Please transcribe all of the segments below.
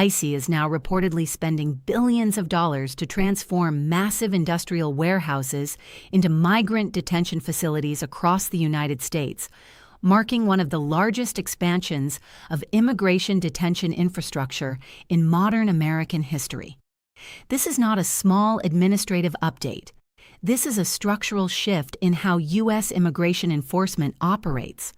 ICE is now reportedly spending billions of dollars to transform massive industrial warehouses into migrant detention facilities across the United States, marking one of the largest expansions of immigration detention infrastructure in modern American history. This is not a small administrative update. This is a structural shift in how U.S. immigration enforcement operates.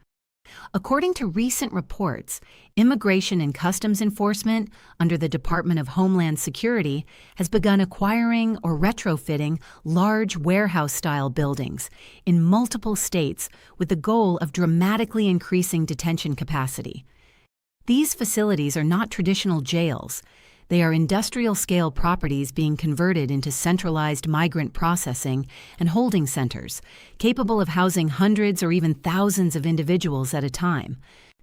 According to recent reports, Immigration and Customs Enforcement under the Department of Homeland Security has begun acquiring or retrofitting large warehouse-style buildings in multiple states with the goal of dramatically increasing detention capacity. These facilities are not traditional jails. They are industrial-scale properties being converted into centralized migrant processing and holding centers, capable of housing hundreds or even thousands of individuals at a time.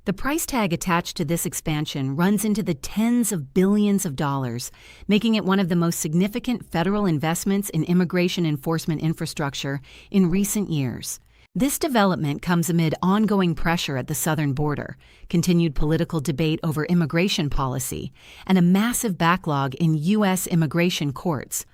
The price tag attached to this expansion runs into the tens of billions of dollars, making it one of the most significant federal investments in immigration enforcement infrastructure in recent years. This development comes amid ongoing pressure at the southern border, continued political debate over immigration policy, and a massive backlog in U.S. immigration courts.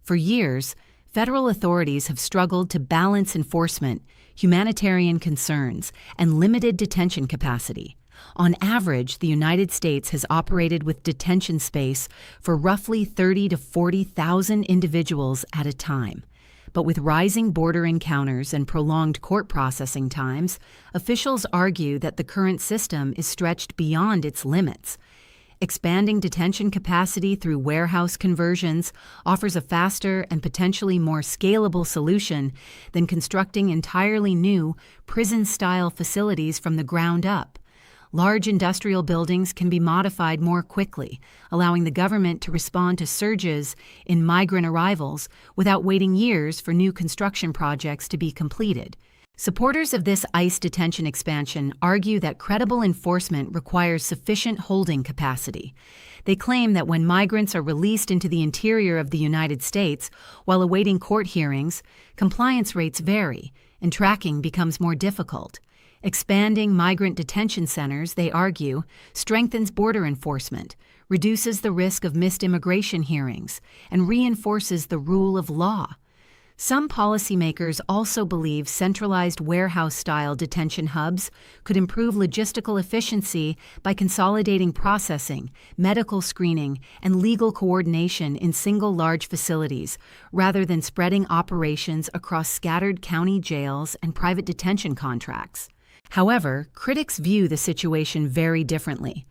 For years, federal authorities have struggled to balance enforcement, humanitarian concerns, and limited detention capacity. On average, the United States has operated with detention space for roughly 30,000 to 40,000 individuals at a time. But with rising border encounters and prolonged court processing times, officials argue that the current system is stretched beyond its limits. Expanding detention capacity through warehouse conversions offers a faster and potentially more scalable solution than constructing entirely new prison-style facilities from the ground up. Large industrial buildings can be modified more quickly, allowing the government to respond to surges in migrant arrivals without waiting years for new construction projects to be completed. Supporters of this ICE detention expansion argue that credible enforcement requires sufficient holding capacity. They claim that when migrants are released into the interior of the United States while awaiting court hearings, compliance rates vary and tracking becomes more difficult. Expanding migrant detention centers, they argue, strengthens border enforcement, reduces the risk of missed immigration hearings, and reinforces the rule of law. Some policymakers also believe centralized warehouse-style detention hubs could improve logistical efficiency by consolidating processing, medical screening, and legal coordination in single large facilities, rather than spreading operations across scattered county jails and private detention contracts. However, critics view the situation very differently.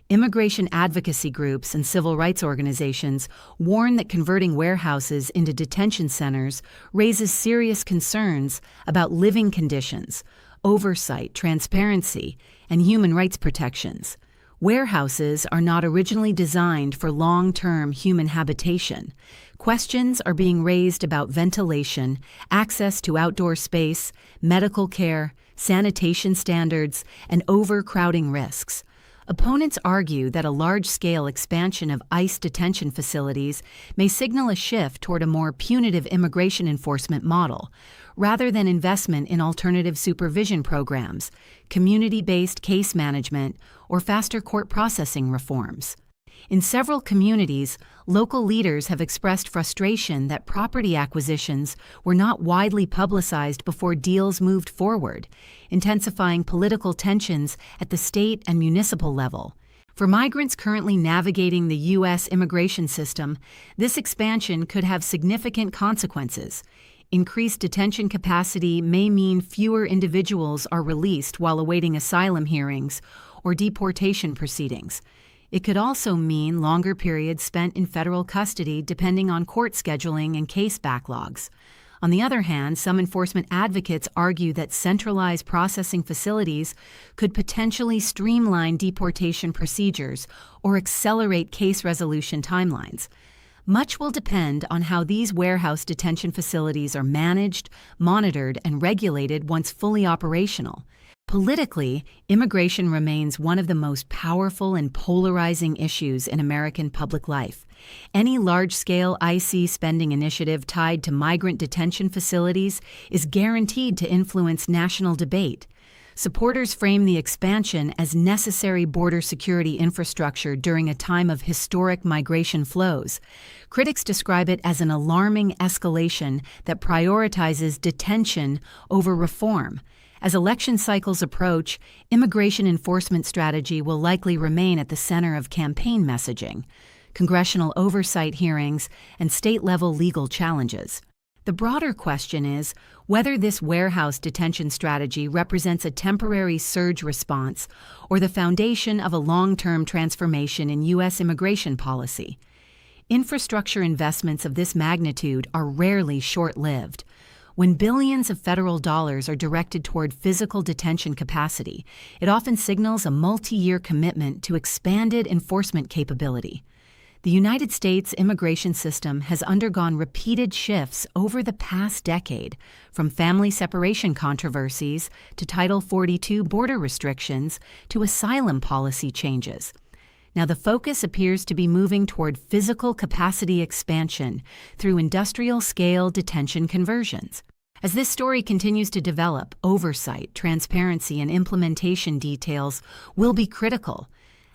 Immigration advocacy groups and civil rights organizations warn that converting warehouses into detention centers raises serious concerns about living conditions, oversight, transparency, and human rights protections. Warehouses are not originally designed for long-term human habitation. Questions are being raised about ventilation, access to outdoor space, medical care, sanitation standards, and overcrowding risks. Opponents argue that a large-scale expansion of ICE detention facilities may signal a shift toward a more punitive immigration enforcement model, rather than investment in alternative supervision programs, community-based case management, or faster court processing reforms. In several communities, local leaders have expressed frustration that property acquisitions were not widely publicized before deals moved forward, intensifying political tensions at the state and municipal level. For migrants currently navigating the U.S. immigration system, this expansion could have significant consequences. Increased detention capacity may mean fewer individuals are released while awaiting asylum hearings or deportation proceedings. It could also mean longer periods spent in federal custody depending on court scheduling and case backlogs. On the other hand, some enforcement advocates argue that centralized processing facilities could potentially streamline deportation procedures or accelerate case resolution timelines. Much will depend on how these warehouse detention facilities are managed, monitored, and regulated once fully operational. Politically, immigration remains one of the most powerful and polarizing issues in American public life. Any large-scale ICE spending initiative tied to migrant detention facilities is guaranteed to influence national debate. Supporters frame the expansion as necessary border security infrastructure during a time of historic migration flows. Critics describe it as an alarming escalation that prioritizes detention over reform. As election cycles approach, immigration enforcement strategy will likely remain at the center of campaign messaging, congressional oversight hearings, and state-level legal challenges. The broader question is whether this warehouse detention strategy represents a temporary surge response or the foundation of a long-term transformation in U.S. immigration policy. Infrastructure investments of this magnitude are rarely short-lived. When billions of federal dollars are directed toward physical detention capacity, it often signals a multi-year commitment to expanded enforcement capability. The United States immigration system has undergone repeated shifts over the past decade, from family separation controversies to Title 42 border restrictions to asylum policy changes. Now, the focus appears to be moving toward physical capacity expansion through industrial-scale detention conversions. As this story continues to develop, oversight, transparency, and implementation details will be critical.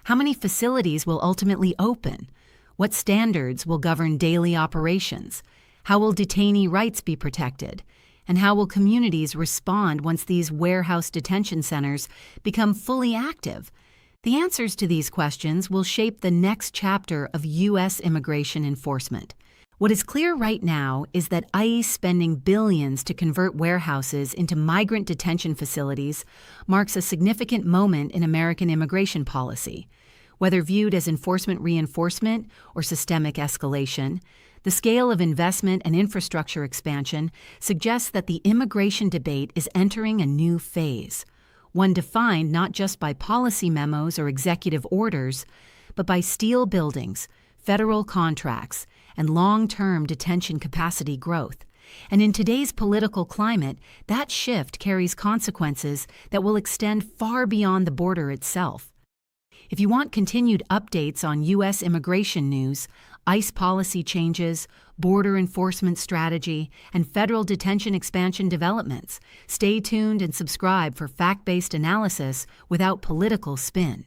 How many facilities will ultimately open? What standards will govern daily operations? How will detainee rights be protected? And how will communities respond once these warehouse detention centers become fully active? The answers to these questions will shape the next chapter of U.S. immigration enforcement. What is clear right now is that ICE spending billions to convert warehouses into migrant detention facilities marks a significant moment in American immigration policy. Whether viewed as enforcement reinforcement or systemic escalation, the scale of investment and infrastructure expansion suggests that the immigration debate is entering a new phase, one defined not just by policy memos or executive orders, but by steel buildings, federal contracts, and long-term detention capacity growth. And in today's political climate, that shift carries consequences that will extend far beyond the border itself. If you want continued updates on U.S. immigration news, ICE policy changes, border enforcement strategy, and federal detention expansion developments, stay tuned and subscribe for fact-based analysis without political spin.